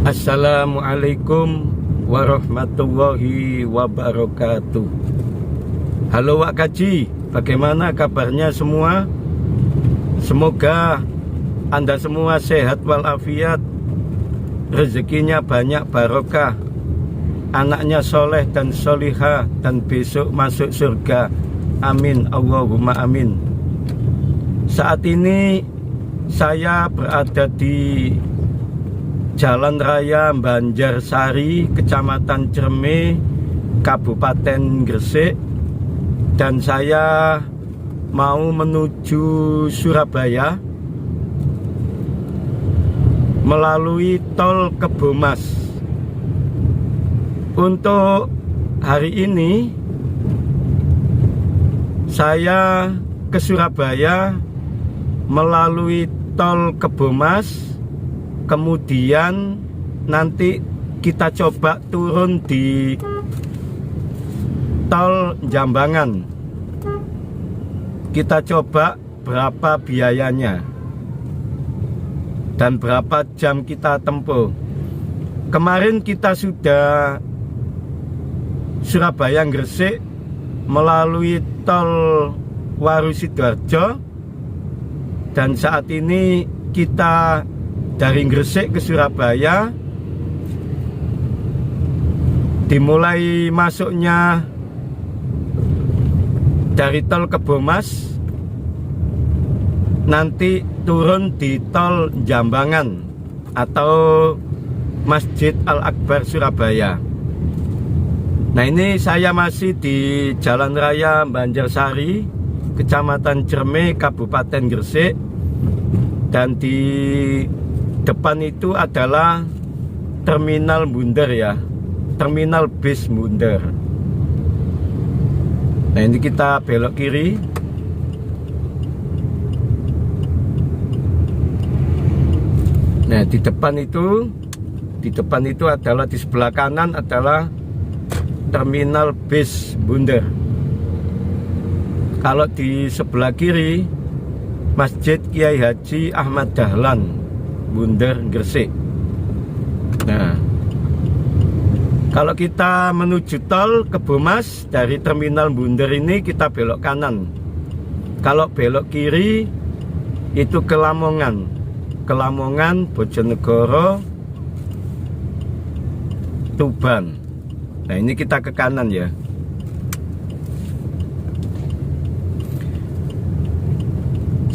Assalamualaikum warahmatullahi wabarakatuh. Halo Wak Kaji, bagaimana kabarnya semua? Semoga Anda semua sehat walafiat, rezekinya banyak barokah, anaknya soleh dan solihah, dan besok masuk surga. Amin, Allahumma amin. Saat ini saya berada di Jalan Raya Banjarsari, Kecamatan Cerme, Kabupaten Gresik, dan saya mau menuju Surabaya melalui tol Kebomas. Untuk hari ini saya ke Surabaya melalui tol Kebomas. Kemudian nanti kita coba turun di tol Jambangan. Kita coba berapa biayanya dan berapa jam kita tempuh. Kemarin kita sudah Surabaya Gresik melalui tol Waru Sidoarjo, dan saat ini kita dari Gresik ke Surabaya. Dimulai masuknya dari tol Kebomas, nanti turun di tol Jambangan atau Masjid Al-Akbar Surabaya. Nah, ini saya masih di Jalan Raya Banjarsari, Kecamatan Cerme, Kabupaten Gresik, dan di depan itu adalah terminal Bunder ya, terminal bis Bunder. Nah, ini kita belok kiri. Nah, di depan itu adalah, di sebelah kanan adalah terminal bis Bunder. Kalau di sebelah kiri, Masjid Kiai Haji Ahmad Dahlan, Bunder Gresik. Nah, kalau kita menuju tol Kebomas dari terminal Bunder ini, kita belok kanan. Kalau belok kiri itu ke Lamongan, Bojonegoro, Tuban. Nah, ini kita ke kanan ya.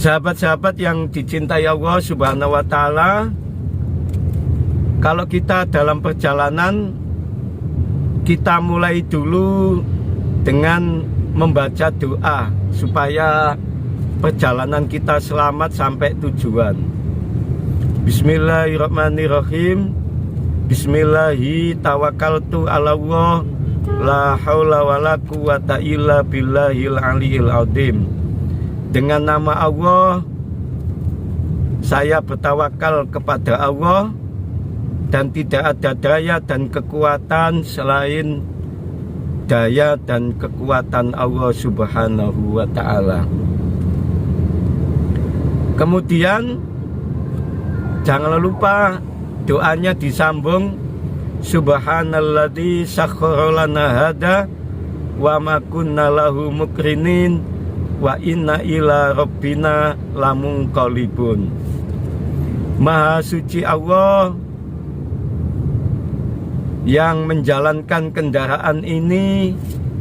Sahabat-sahabat yang dicintai Allah Subhanahu wa Ta'ala, kalau kita dalam perjalanan, kita mulai dulu dengan membaca doa supaya perjalanan kita selamat sampai tujuan. Bismillahirrahmanirrahim. Bismillahi tawakkaltu ala Allah, la haula wala quwata illa billahil aliyil azim. Dengan nama Allah, saya bertawakal kepada Allah, dan tidak ada daya dan kekuatan selain daya dan kekuatan Allah Subhanahu wa Ta'ala. Kemudian jangan lupa doanya disambung, Subhanalladzi sakhkhara lana hada wa ma kunna lahu muqrinin wa inna ila rabbina lamunqalibun. Maha suci Allah yang menjalankan kendaraan ini,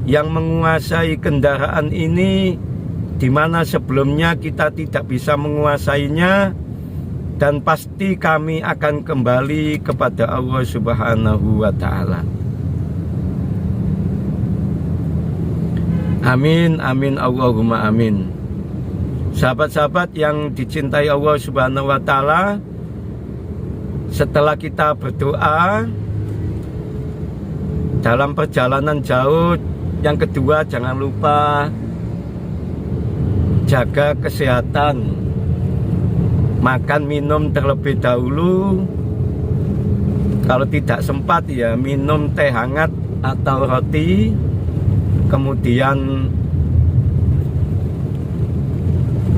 yang menguasai kendaraan ini, di mana sebelumnya kita tidak bisa menguasainya, dan pasti kami akan kembali kepada Allah Subhanahu wa Ta'ala. Amin, amin, Allahumma amin. Sahabat-sahabat yang dicintai Allah Subhanahu wa Ta'ala, setelah kita berdoa dalam perjalanan jauh, yang kedua jangan lupa jaga kesehatan, makan minum terlebih dahulu. Kalau tidak sempat ya minum teh hangat atau roti. Kemudian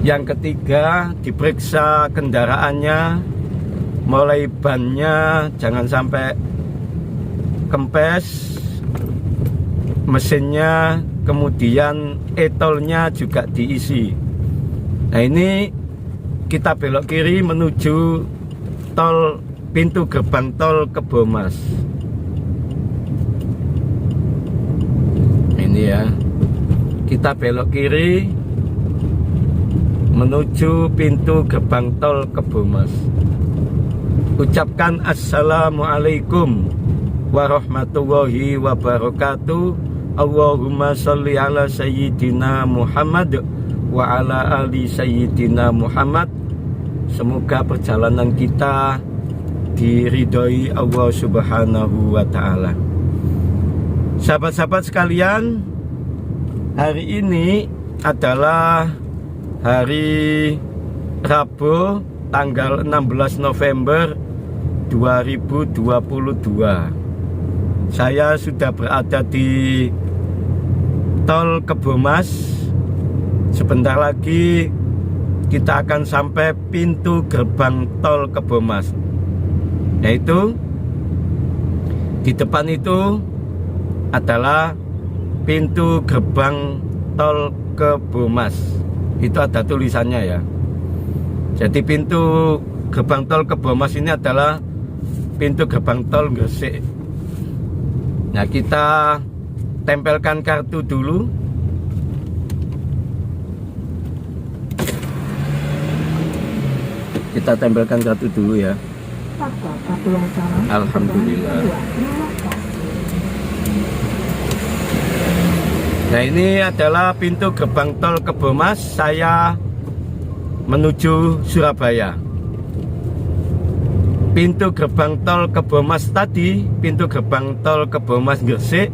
yang ketiga, diperiksa kendaraannya mulai bannya jangan sampai kempes, mesinnya, kemudian etolnya juga diisi. Nah, ini kita belok kiri menuju tol, pintu gerbang tol Kebomas. Ini ya, kita belok kiri menuju pintu gerbang tol Kebomas. Ucapkan assalamualaikum warahmatullahi wabarakatuh. Allahumma sholli ala sayyidina Muhammad wa ala ali sayyidina Muhammad. Semoga perjalanan kita diridhoi Allah Subhanahu wa ta'ala. Sahabat-sahabat sekalian, hari ini adalah hari Rabu tanggal 16 November 2022. Saya sudah berada di tol Kebomas. Sebentar lagi kita akan sampai pintu gerbang tol Kebomas. Yaitu di depan itu adalah pintu gerbang tol Kebomas. Itu ada tulisannya ya. Jadi pintu gerbang tol Kebomas ini adalah pintu gerbang tol Gresik. Nah, kita tempelkan kartu dulu. Kita tempelkan kartu dulu ya. Alhamdulillah. Nah, ini adalah pintu gerbang tol Kebomas. Saya menuju Surabaya. Pintu gerbang tol Kebomas tadi, pintu gerbang tol Kebomas Gresik,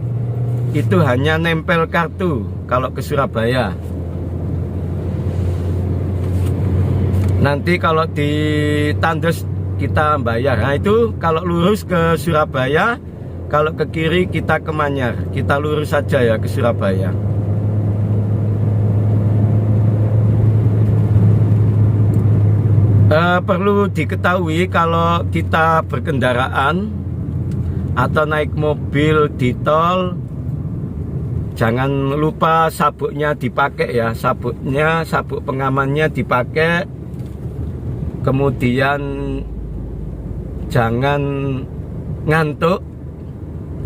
itu hanya nempel kartu kalau ke Surabaya. Nanti kalau di Tandes kita bayar. Nah, itu kalau lurus ke Surabaya, kalau ke kiri kita ke Manyar. Kita lurus saja ya ke Surabaya. Perlu diketahui kalau kita berkendaraan atau naik mobil di tol, jangan lupa sabuknya dipakai ya. Sabuknya, sabuk pengamannya dipakai. Kemudian jangan ngantuk,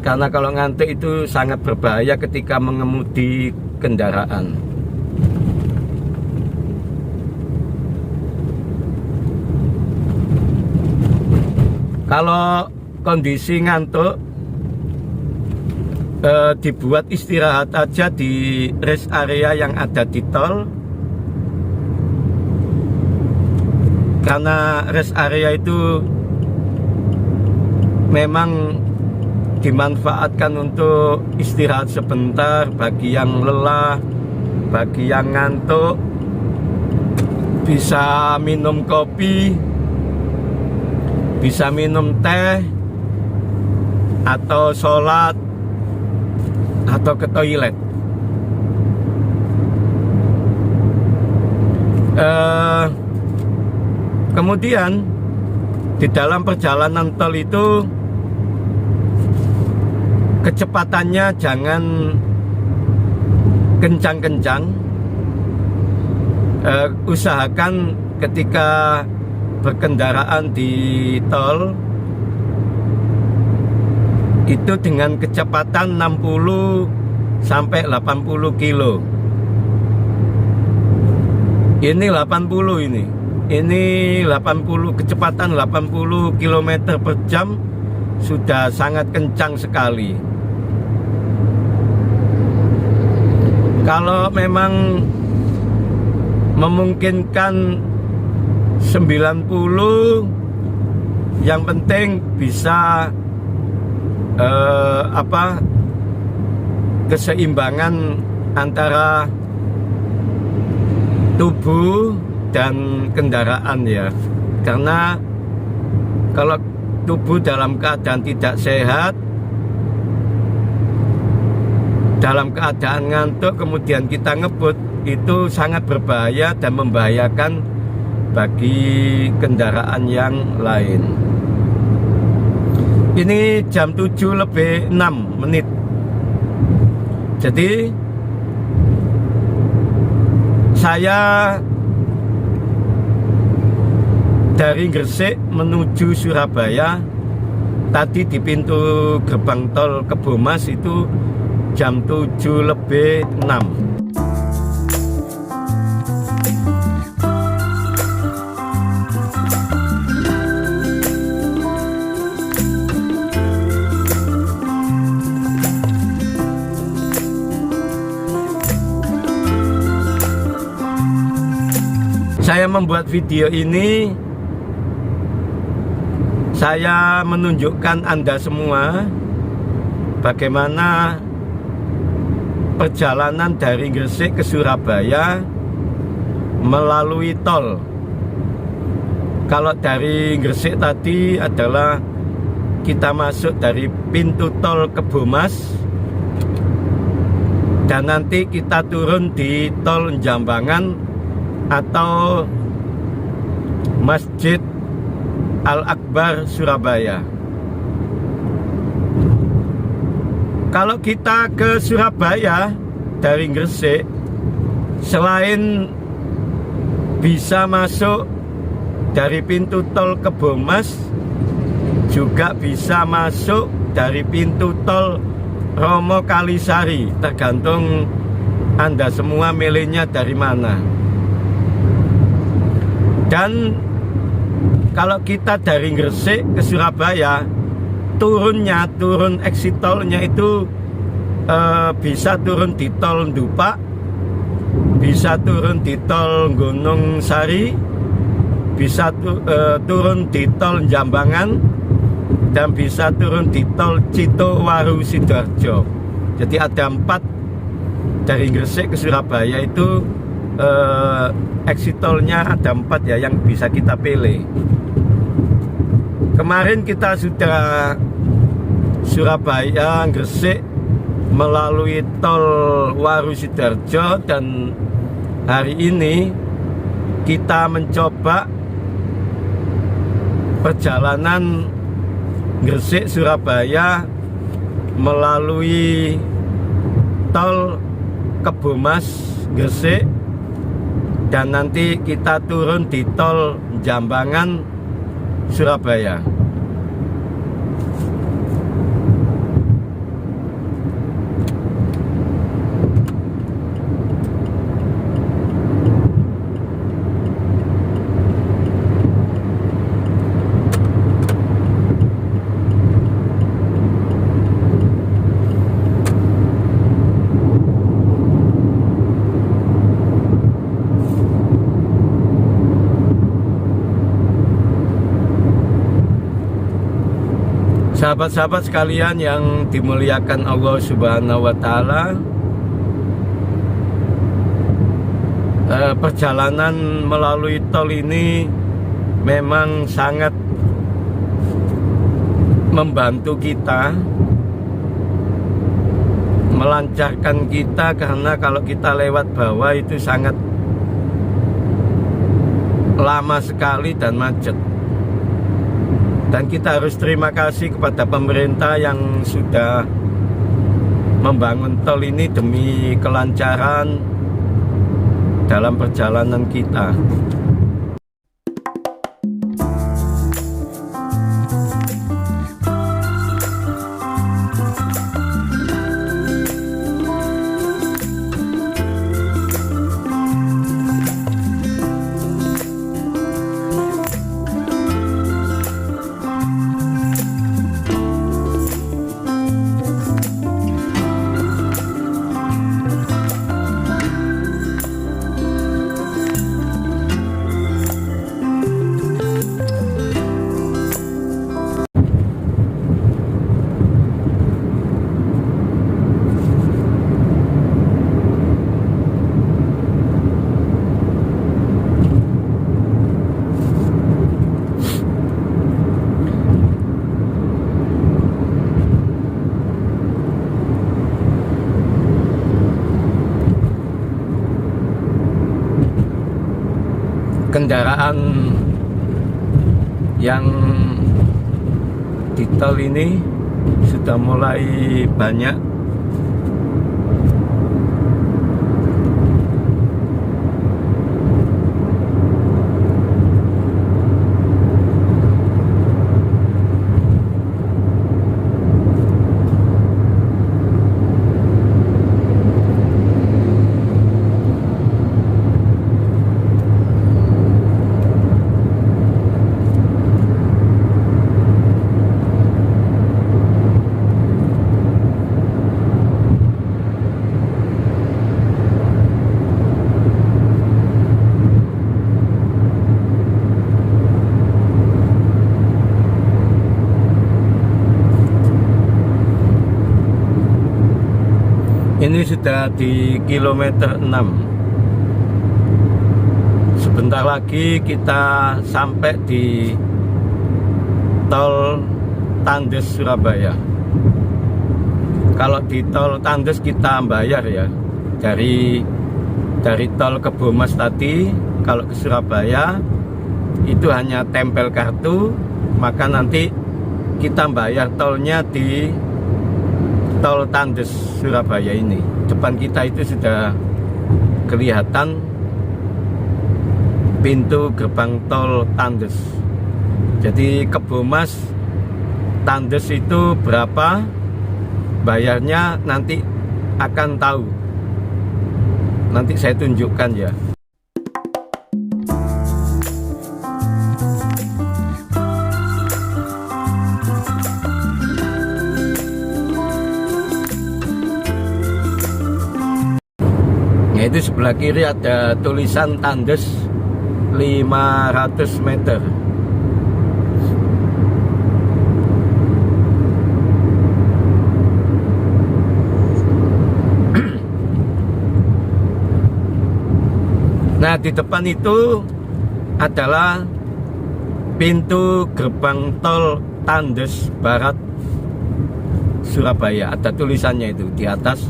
karena kalau ngantuk itu sangat berbahaya ketika mengemudi kendaraan. Kalau kondisi ngantuk, dibuat istirahat aja di rest area yang ada di tol. Karena rest area itu memang dimanfaatkan untuk istirahat sebentar bagi yang lelah, bagi yang ngantuk, bisa minum kopi, bisa minum teh, atau sholat, atau ke toilet. Kemudian di dalam perjalanan tol itu kecepatannya jangan kencang-kencang. Usahakan ketika berkendaraan di tol itu dengan kecepatan 60 sampai 80 kilo. Ini 80 ini. Ini 80, kecepatan 80 km per jam sudah sangat kencang sekali. Kalau memang memungkinkan 90, yang penting bisa keseimbangan antara tubuh dan kendaraan ya. Karena kalau tubuh dalam keadaan tidak sehat, dalam keadaan ngantuk, kemudian kita ngebut, itu sangat berbahaya dan membahayakan bagi kendaraan yang lain. Ini jam 7:06. Jadi saya dari Gresik menuju Surabaya tadi di pintu gerbang tol Kebomas itu jam 7:06. Saya membuat video ini, saya menunjukkan Anda semua bagaimana perjalanan dari Gresik ke Surabaya melalui tol. Kalau dari Gresik tadi adalah kita masuk dari pintu tol Kebomas dan nanti kita turun di tol Jambangan atau Masjid Al-Akbar Surabaya. Kalau kita ke Surabaya dari Gresik, selain bisa masuk dari pintu tol Kebomas, juga bisa masuk dari pintu tol Romo Kalisari, tergantung Anda semua milihnya dari mana. Dan kalau kita dari Gresik ke Surabaya, turun exit tolnya itu bisa turun di tol Ndupak, bisa turun di tol Gunung Sari, bisa turun di tol Jambangan, dan bisa turun di tol Citowaru Sidoarjo. Jadi ada 4 dari Gresik ke Surabaya itu. Exit tolnya ada 4 ya yang bisa kita pilih. Kemarin kita sudah Surabaya Gresik melalui tol Waru Sidoarjo, dan hari ini kita mencoba perjalanan Gresik Surabaya melalui tol Kebomas Gresik, dan nanti kita turun di tol Jambangan Surabaya. Sahabat-sahabat sekalian yang dimuliakan Allah Subhanahu wa Ta'ala, perjalanan melalui tol ini memang sangat membantu kita, melancarkan kita, karena kalau kita lewat bawah itu sangat lama sekali dan macet. Dan kita harus terima kasih kepada pemerintah yang sudah membangun tol ini demi kelancaran dalam perjalanan kita. kendaraan yang di tol ini sudah mulai banyak. Ini sudah di kilometer 6. Sebentar lagi kita sampai di tol Tandes Surabaya. Kalau di tol Tandes kita bayar ya, dari tol Kebomas tadi kalau ke Surabaya itu hanya tempel kartu, maka nanti kita bayar tolnya di tol Tandes Surabaya ini. Depan kita itu sudah kelihatan pintu gerbang tol Tandes. Jadi Kebomas Tandes itu berapa bayarnya nanti akan tahu. Nanti saya tunjukkan ya. Itu sebelah kiri ada tulisan Tandes 500 meter. Nah, di depan itu adalah pintu gerbang tol Tandes Barat Surabaya. Ada tulisannya itu di atas.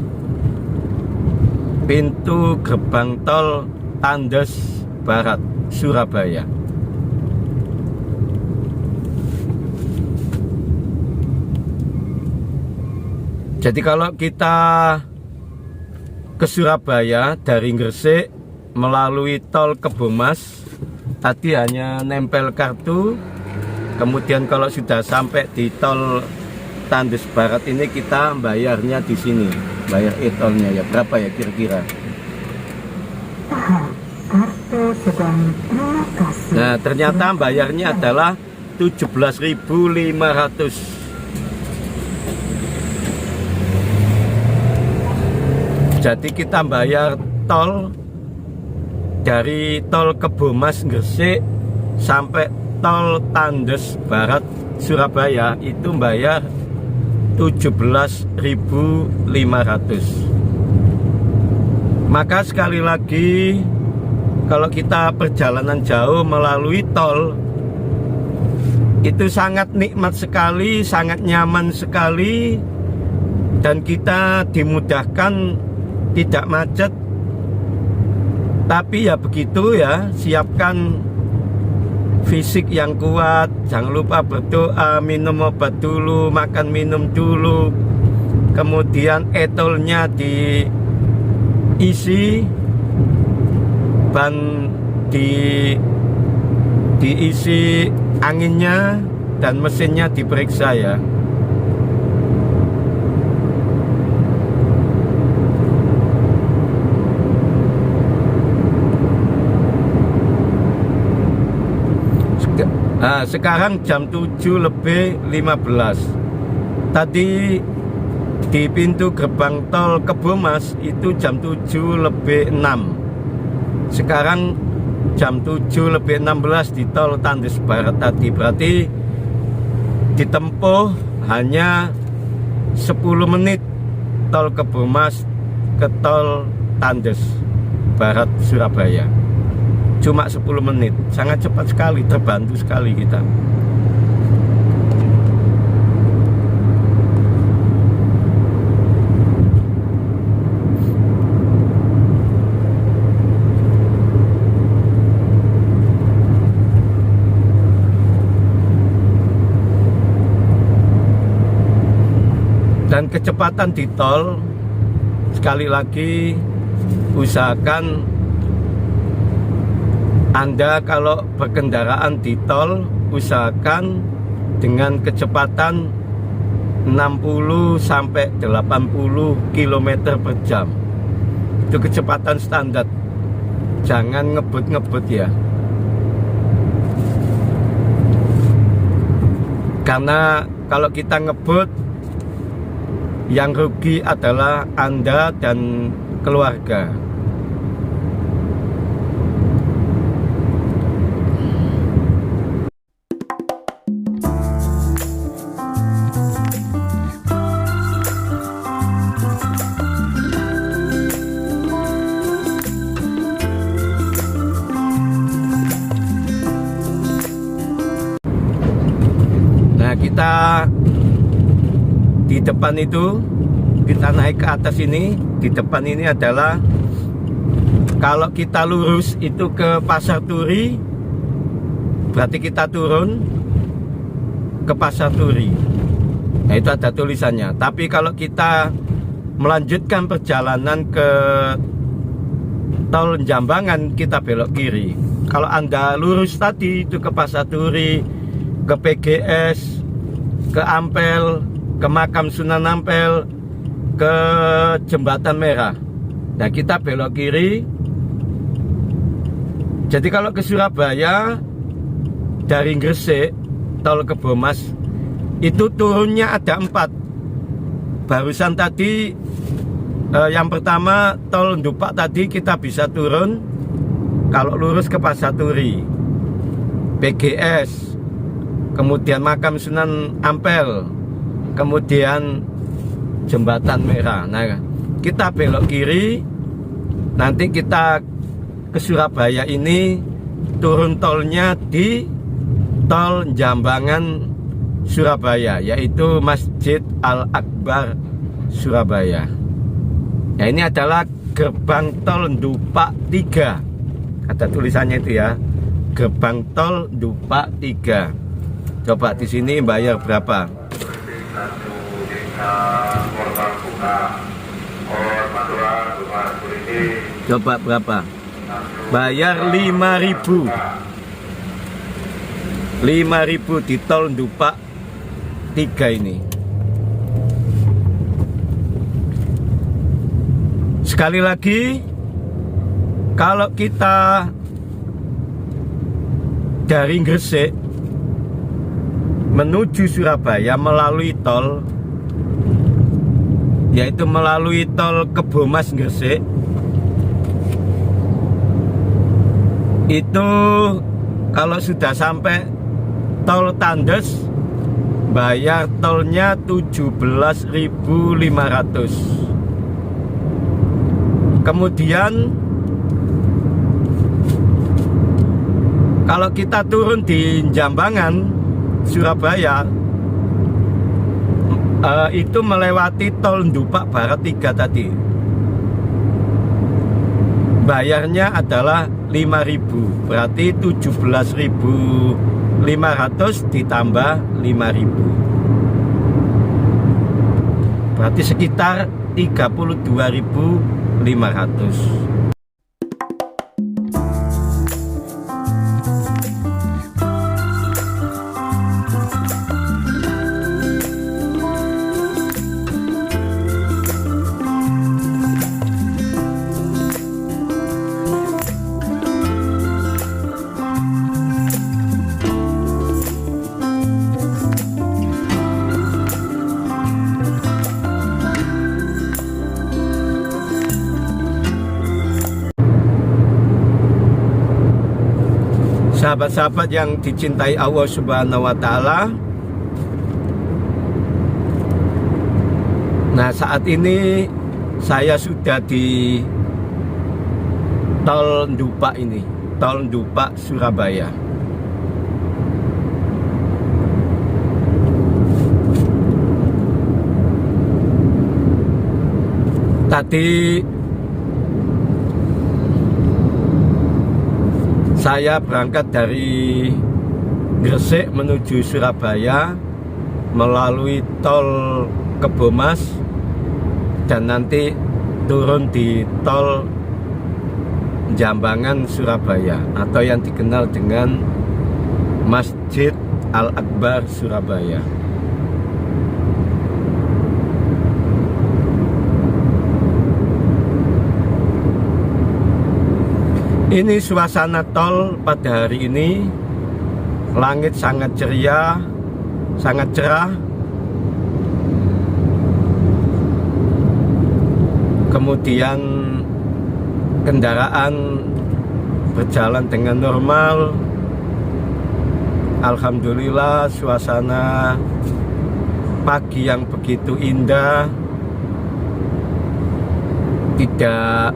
Pintu gerbang tol Tandes Barat Surabaya. Jadi kalau kita ke Surabaya dari Gresik melalui tol Kebomas, tadi hanya nempel kartu. Kemudian kalau sudah sampai di tol Tandes Barat ini kita bayarnya di sini, bayar e-tolnya ya berapa ya kira-kira? Nah, ternyata bayarnya adalah 17.500. Jadi kita bayar tol dari tol Kebomas Gresik sampai tol Tandes Barat Surabaya itu bayar 17.500. Maka sekali lagi, kalau kita perjalanan jauh melalui tol itu sangat nikmat sekali, sangat nyaman sekali, dan kita dimudahkan, tidak macet. Tapi ya begitu ya, siapkan fisik yang kuat, jangan lupa berdoa, minum obat dulu, makan minum dulu, kemudian e-tolnya diisi, ban diisi anginnya, dan mesinnya diperiksa ya. Nah, sekarang jam 7:15. Tadi di pintu gerbang tol Kebomas itu jam 7:06. Sekarang jam 7:16 di tol Tandes Barat tadi. Berarti ditempuh hanya 10 menit tol Kebomas ke tol Tandes Barat Surabaya. Cuma 10 menit, sangat cepat sekali, terbantu sekali kita. Dan kecepatan di tol, sekali lagi usahakan Anda kalau berkendaraan di tol, usahakan dengan kecepatan 60 sampai 80 km per jam. Itu kecepatan standar. Jangan ngebut-ngebut ya. Karena kalau kita ngebut, yang rugi adalah Anda dan keluarga. Nah, kita di depan itu, kita naik ke atas ini. Di depan ini adalah, kalau kita lurus itu ke Pasar Turi, berarti kita turun ke Pasar Turi. Nah, itu ada tulisannya. Tapi kalau kita melanjutkan perjalanan ke Tol Jambangan, kita belok kiri. Kalau Anda lurus tadi itu ke Pasar Turi, ke PGS, ke Ampel, ke Makam Sunan Ampel, ke Jembatan Merah. Nah, kita belok kiri. Jadi kalau ke Surabaya dari Gresik, tol Kebomas, itu turunnya ada 4. Barusan tadi yang pertama tol Ndupak tadi kita bisa turun kalau lurus ke Pasar Turi, PGS, kemudian Makam Sunan Ampel, kemudian Jembatan Merah. Nah, kita belok kiri, nanti kita ke Surabaya ini turun tolnya di Tol Jambangan Surabaya, yaitu Masjid Al-Akbar Surabaya. Nah, ini adalah gerbang tol Ndupak 3. Ada tulisannya itu ya, gerbang tol Ndupak 3. Coba di sini bayar berapa? Coba berapa? Bayar 5.000. 5.000 di tol Ndupak 3 ini. Sekali lagi, kalau kita dari Gresik menuju Surabaya melalui tol, yaitu melalui tol Kebomas Gresik, itu kalau sudah sampai tol Tandes, bayar tolnya 17.500. Kemudian kalau kita turun di Jambangan Surabaya, itu melewati tol Ndupak Barat 3 tadi, bayarnya adalah 5.000, berarti 17.500 ditambah 5.000, berarti sekitar 32.500. Sahabat-sahabat yang dicintai Allah Subhanahu wa Ta'ala, nah saat ini saya sudah di tol Ndupak ini, tol Ndupak Surabaya. Tadi saya berangkat dari Gresik menuju Surabaya melalui tol Kebomas dan nanti turun di tol Jambangan Surabaya atau yang dikenal dengan Masjid Al-Akbar Surabaya. Ini suasana tol pada hari ini. Langit sangat ceria, sangat cerah. Kemudian kendaraan berjalan dengan normal. Alhamdulillah, suasana pagi yang begitu indah. Tidak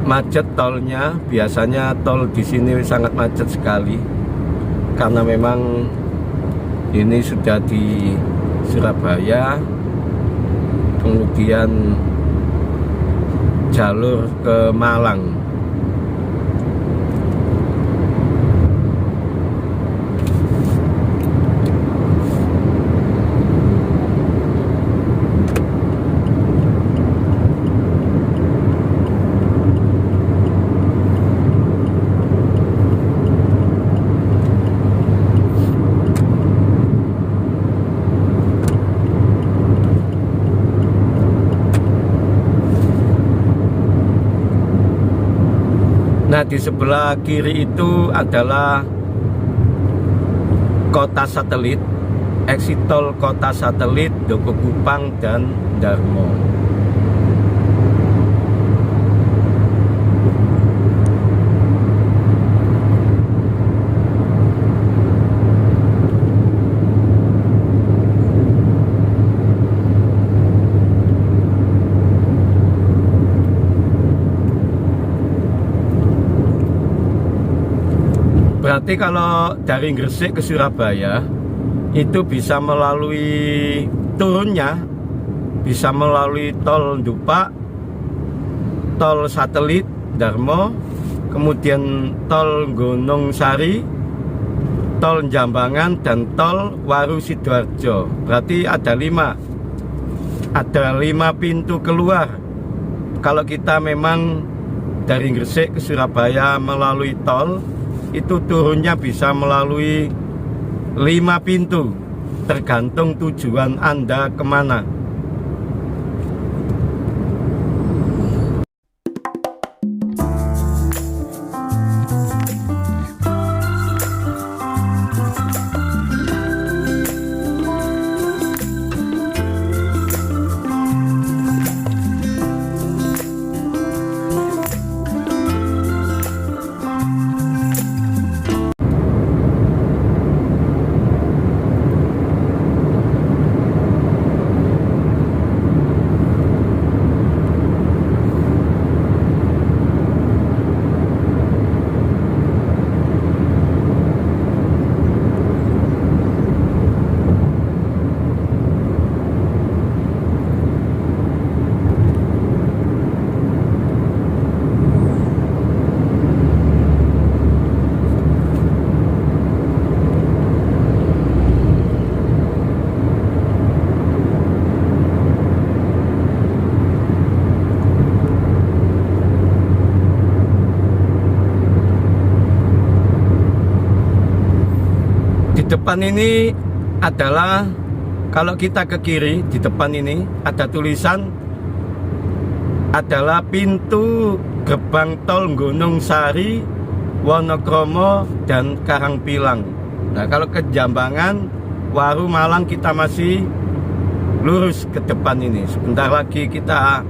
macet tolnya. Biasanya tol di sini sangat macet sekali karena memang ini sudah di Surabaya, kemudian jalur ke Malang. Nah, di sebelah kiri itu adalah kota satelit, exit tol kota satelit Doko Kupang dan Darmo. Berarti kalau dari Gresik ke Surabaya itu bisa melalui turunnya, bisa melalui tol Dupak, tol satelit Darmo, kemudian tol Gunung Sari, tol Jambangan, dan tol Waru Sidoarjo. Berarti ada 5 pintu keluar. Kalau kita memang dari Gresik ke Surabaya melalui tol, itu turunnya bisa melalui 5 pintu, tergantung tujuan Anda kemana. Depan ini adalah, kalau kita ke kiri, di depan ini ada tulisan adalah pintu gerbang tol Gunung Sari, Wonokromo, dan Karangpilang. Nah, kalau ke Jambangan, Waru, Malang, kita masih lurus ke depan ini. Sebentar lagi kita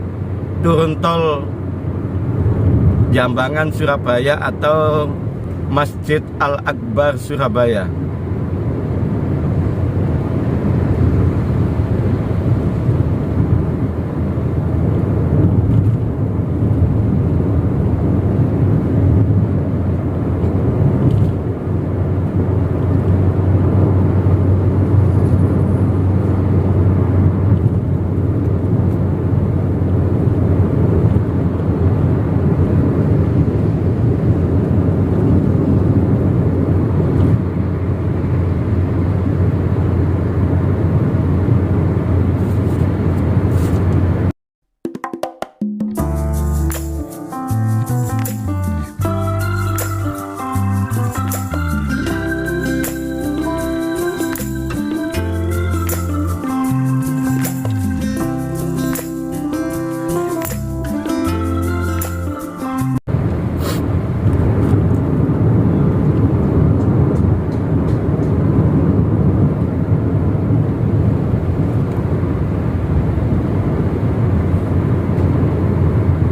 turun tol Jambangan Surabaya atau Masjid Al-Akbar Surabaya.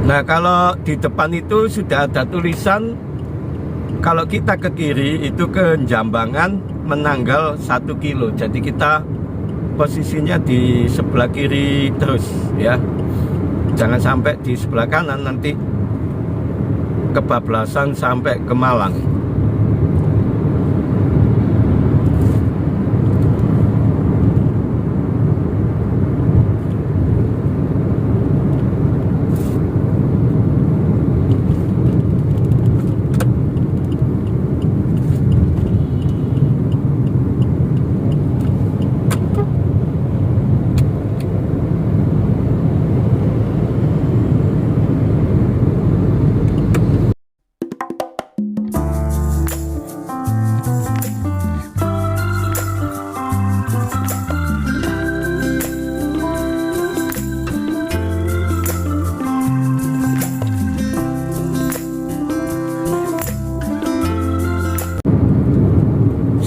Nah, kalau di depan itu sudah ada tulisan, kalau kita ke kiri itu ke Jambangan Menanggal 1 kilo. Jadi kita posisinya di sebelah kiri terus ya. Jangan sampai di sebelah kanan, nanti kebablasan sampai ke Malang.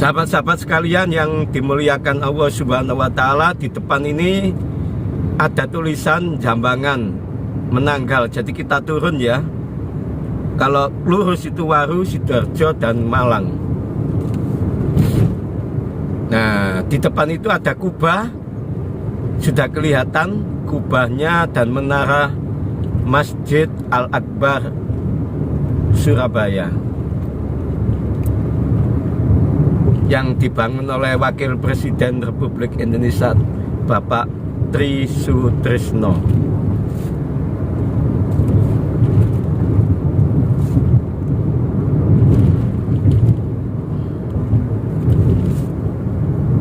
Sahabat-sahabat sekalian yang dimuliakan Allah Subhanahu wa Ta'ala, di depan ini ada tulisan Jambangan Menanggal. Jadi kita turun ya. Kalau lurus itu Waru, Sidoarjo dan Malang. Nah, di depan itu ada kubah. Sudah kelihatan kubahnya dan menara Masjid Al-Akbar Surabaya yang dibangun oleh Wakil Presiden Republik Indonesia Bapak Tri Sutrisno.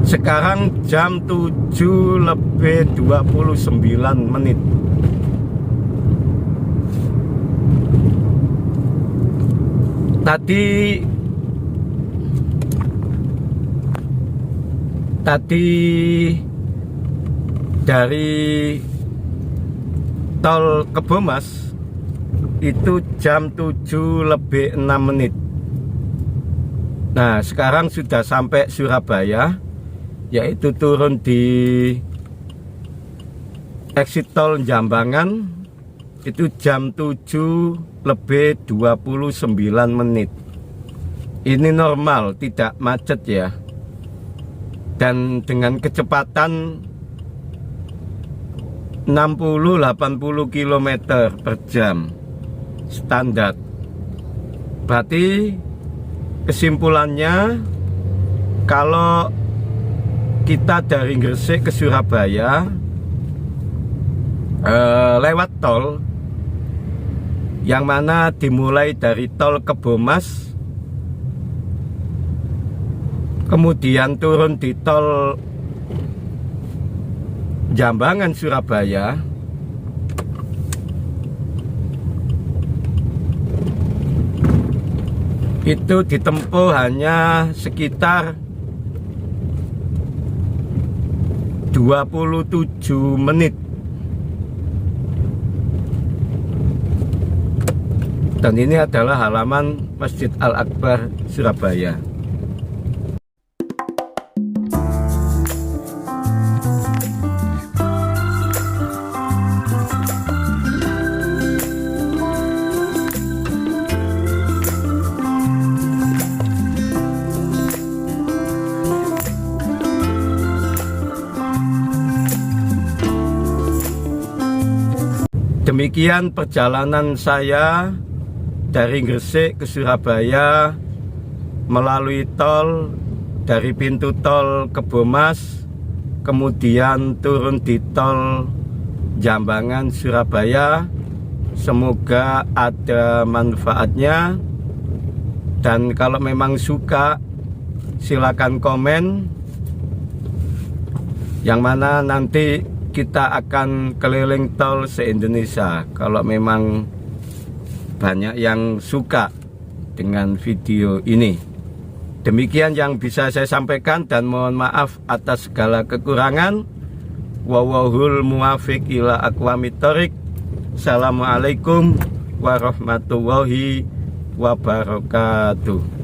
Sekarang jam 7:29. Tadi dari tol Kebomas itu jam 7:06. Nah, sekarang sudah sampai Surabaya, yaitu turun di exit tol Jambangan itu jam 7:29. Ini normal, tidak macet ya. Dan dengan kecepatan 60-80 km per jam standar. Berarti kesimpulannya, kalau kita dari Gresik ke Surabaya lewat tol, yang mana dimulai dari tol Kebomas, kemudian turun di tol Jambangan Surabaya, itu ditempuh hanya sekitar 27 menit. Dan ini adalah halaman Masjid Al-Akbar Surabaya. Demikian perjalanan saya dari Gresik ke Surabaya melalui tol, dari pintu tol Kebomas, kemudian turun di tol Jambangan Surabaya. Semoga ada manfaatnya, dan kalau memang suka silakan komen, yang mana nanti kita akan keliling tol se-Indonesia kalau memang banyak yang suka dengan video ini. Demikian yang bisa saya sampaikan, dan mohon maaf atas segala kekurangan. Wallahul muwaffiq ila aqwamit thoriq. Assalamualaikum warahmatullahi wabarakatuh.